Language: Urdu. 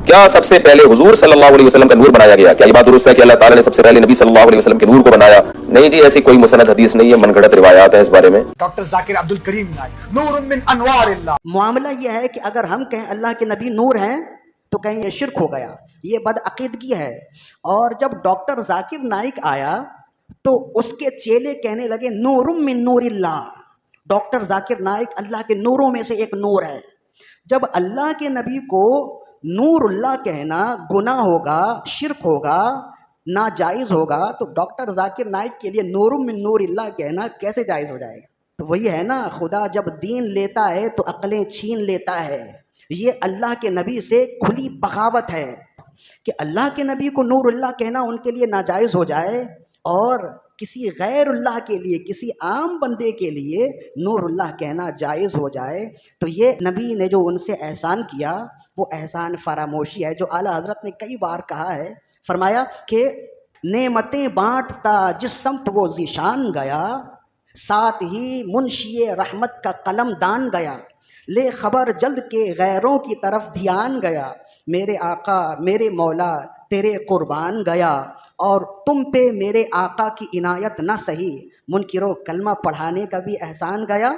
کیا سب سے پہلے حضور صلی اللہ علیہ وسلم کا نور بنایا گیا؟ کیا یہ بات درست ہے کہ اللہ تعالیٰ نے سب سے پہلے نبی صلی اللہ علیہ وسلم کے نور کو بنایا؟ نہیں جی، ایسی کوئی مستند حدیث نہیں ہے، من گھڑت روایات ہیں اس بارے میں۔ ڈاکٹر ذاکر عبد الکریم نور من انوار اللہ۔ معاملہ یہ ہے کہ اگر ہم کہیں اللہ کے نبی نور ہیں تو کہیں یہ شرک ہو گیا، یہ بدعقیدگی ہے۔ اور جب ڈاکٹر ذاکر نائک آیا تو اس کے چیلے کہنے لگے نور من نور اللہ، ڈاکٹر ذاکر نائک اللہ کے نوروں میں سے ایک نور ہے۔ جب اللہ کے نبی کو نور اللہ کہنا گناہ ہوگا، شرک ہوگا، ناجائز ہوگا، تو ڈاکٹر ذاکر نائک کے لیے نور من نور اللہ کہنا کیسے جائز ہو جائے گا؟ تو وہی ہے نا، خدا جب دین لیتا ہے تو عقلیں چھین لیتا ہے۔ یہ اللہ کے نبی سے کھلی بغاوت ہے کہ اللہ کے نبی کو نور اللہ کہنا ان کے لیے ناجائز ہو جائے، اور کسی غیر اللہ کے لیے، کسی عام بندے کے لیے نور اللہ کہنا جائز ہو جائے۔ تو یہ نبی نے جو ان سے احسان کیا وہ احسان فراموشی ہے، جو اعلیٰ حضرت نے کئی بار کہا ہے۔ فرمایا کہ نعمتیں بانٹتا جس سمت وہ ذیشان گیا، ساتھ ہی منشی رحمت کا قلم دان گیا، لے خبر جلد کے غیروں کی طرف دھیان گیا، میرے آقا میرے مولا تیرے قربان گیا، اور تم پہ میرے آقا کی عنایت نہ سہی، منکرو کلمہ پڑھانے کا بھی احسان گیا۔